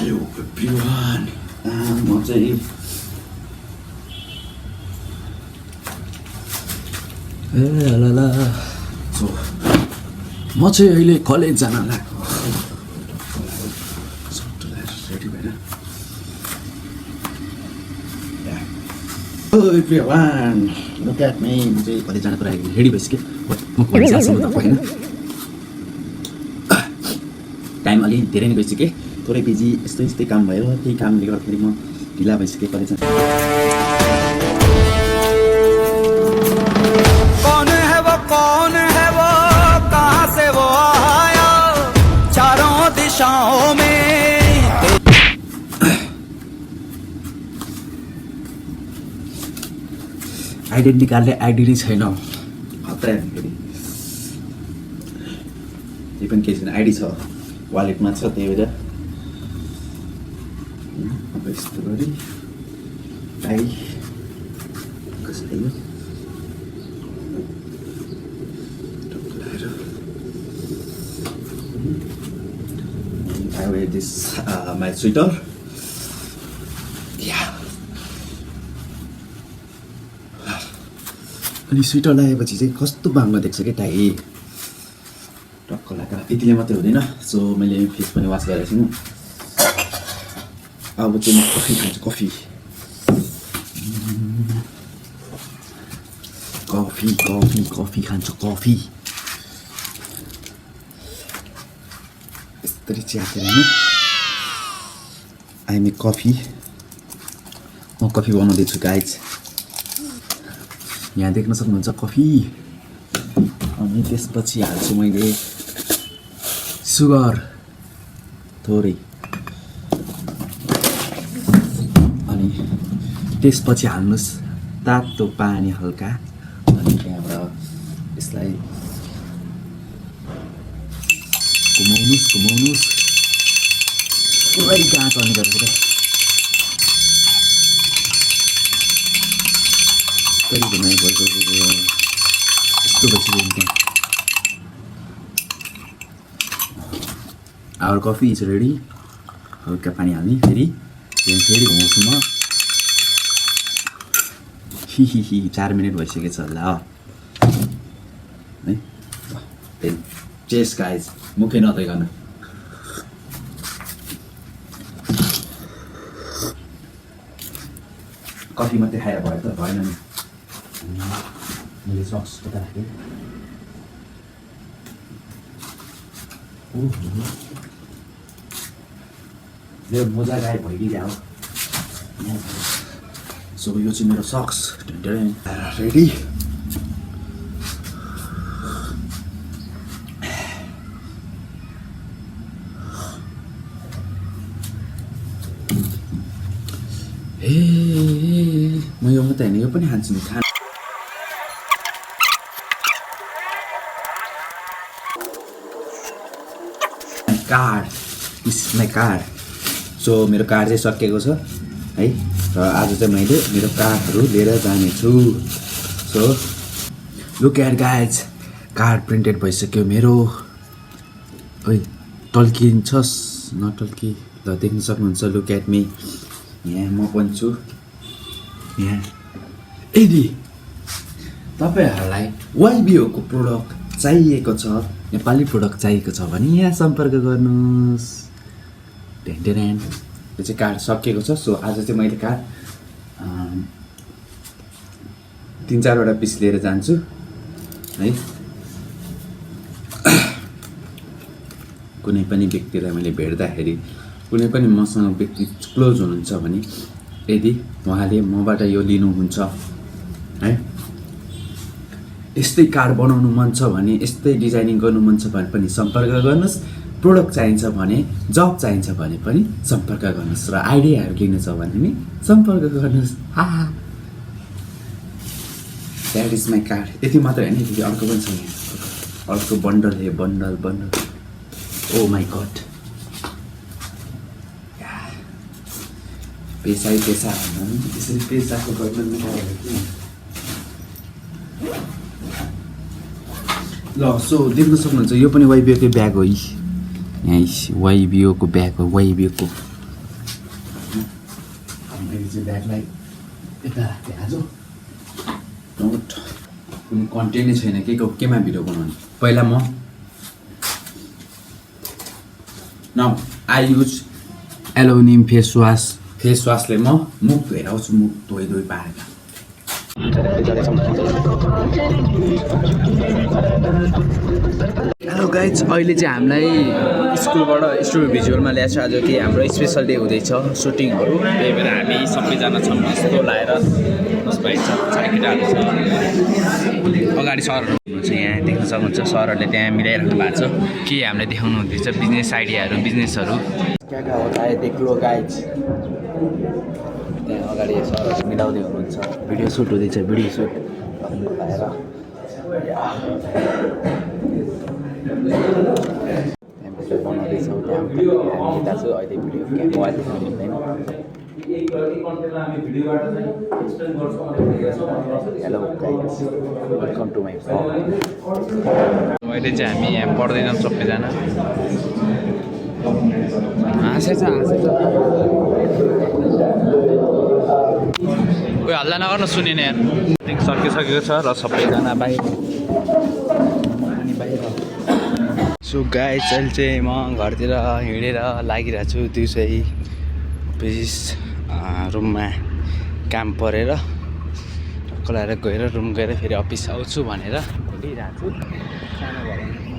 Hello everyone, म चाहिँ so म चाहिँ अहिले कलेज जान लागेको। रेडी भएर hello everyone, look at me. म चाहिँ कलेज जानको लागि रेडी भइसकेँ। म कलेज जान्छु त होइन, टाइम अलि धेरै नै भइसकेँ। थोरै बिजी यस्तै काम भयो, त्यही कामले गर्दाखेरि म ढिला भइसकेँ कलेज जान। कौन है वो कहाँ से वो आया चारों दिशाओं में। आइडेन्टिटी कार्डले आइडी नै छैन, खतरा फेरि। त्यही पनि केही छैन, आइडी छ, वालेटमा छ, त्यही भएर अब यस्तो गरी टाई कसरी यो I wear this my sweater. Yeah. अनि स्वेटर लगाएपछि चाहिँ कस्तो बाङ्गो देख्छ क्या टाई, टक्क लाग्यो। यतिले मात्रै हुँदैन, सो मैले फेस पनि वास गरेको छु। अब चाहिँ म कफी खान्छु। कफी खान्छु। कफी यस्तरी च्यातेर होइन, आई मेक कफी। म कफी बनाउँदैछु गाइज, यहाँ देख्न सक्नुहुन्छ कफी। अनि त्यसपछि हाल्छु मैले सुगर थोरै, अनि त्यसपछि हाल्नुहोस् तातो पानी हल्का, अनि त्यहाँबाट यसलाई घुमाउनुहोस् पुरै गाँठ अनि गरेर क्या घुमाइरहेको यस्तो भइसक्यो नि। Our coffee is ready. हल्का पानी हाल्ने, फेरि घुमाउँछु म। 4 मिनट भइसकेछ होला है। चेस गाइज, मुखै नधोइकन। कफी मात्रै खाएर भयो त भएन नि। मैले सक्स कता राखेँ, यो मोजा गायब भइदियो। सो यो चाहिँ मेरो सक्स रेडी। ए म यो मात्रै होइन, यो पनि खान्छु नि। Card, this is my card. So मेरो कार्ड चाहिँ सकिएको छ है, र आज चाहिँ मैले मेरो कार्डहरू लिएर जानेछु। So look at guys, card printed भइसक्यो मेरो। ओइ टल्किन्छस् नटल्कि, ल देख्न सक्नुहुन्छ। लुक एट मी, यहाँ म पनि छु यहाँ। यदि तपाईँहरूलाई वाइबिओको प्रोडक्ट चाहिएको छ, नेपाली प्रोडक्ट चाहिएको छ भने यहाँ सम्पर्क गर्नुहोस्। ढेन्डेरेन, यो चाहिँ कार्ड सकिएको छ। सो आज चाहिँ मैले कार्ड 3-4वटा पिस लिएर जान्छु है। कुनै पनि व्यक्तिलाई मैले भेट्दाखेरि, कुनै पनि मसँग व्यक्ति क्लोज हुनुहुन्छ भने, यदि उहाँले मबाट यो लिनुहुन्छ है, यस्तै कार्ड बनाउनु मन छ भने, यस्तै डिजाइनिङ गर्नु मन छ भने पनि सम्पर्क गर्नुहोस्। प्रोडक्ट चाहिन्छ भने, जब चाहिन्छ भने पनि सम्पर्क गर्नुहोस्, र आइडियाहरू लिनु छ भने पनि सम्पर्क गर्नुहोस्। That is my card. यति मात्रै होइन, फेरि अर्को पनि छ यहाँ, अर्को बन्डल हे बन्डल। ओ माई गड, पैसा त्यसरी पैसाको गर्नु ल। सो देख्न सक्नुहुन्छ, यो पनि वाइबिओकै ब्याग हो। यहाँ वाइबिओको ब्याग हो, वाइबिओको मैले चाहिँ ब्यागलाई यता ल्याजो नोट कुनै कन्टेन्टै छैन केमा भिडियो बनाउने पहिला म now I use aluminium face वासले म मुख धोएर आउँछु मुख धोइ पारेर हेलो गाइज अहिले चाहिँ हामीलाई स्कुलबाट स्टुडियो भिजुअलमा ल्याएको छ आज कि हाम्रो स्पेसल डे हुँदैछ सुटिङहरू त्यही भएर हामी सबैजना छौँ यस्तो लाएर भाइ छ केटाहरू छ अगाडि सरहरू हुनुहुन्छ यहाँ देख्न सक्नुहुन्छ सरहरूले त्यहाँ मिलाइराख्नु भएको छ के हामीलाई देखाउनु हुँदैछ बिजनेस आइडियाहरू बिजनेसहरू क्या हो देख्लो गाइज त्यहाँ अगाडि सरहरू मिलाउँदै हुनुहुन्छ भिडियो सुट हुँदैछ भिडियो सुट लाएर टेम्परेचर बनाउँदैछौँ त्यहाँ यता छु अहिले भिडियो मोबाइल देख्नु मिल्दैन hello guys welcome to my blog अहिले चाहिँ हामी यहाँ पढ्दैछौँ सबैजना हाँसेछ कोही हल्ला नगर्नु सुनेन यार सकिसकेको छ र सबैजना बाहिर सो गाइज अहिले चाहिँ म घरतिर हिँडेर लागिरहेको छु दिउँसै अफिस रुममा काम परेर खोलाएर गएर रुम गएर फेरि अफिस आउँछु भनेर हिँडिरहेको छु सानो भएर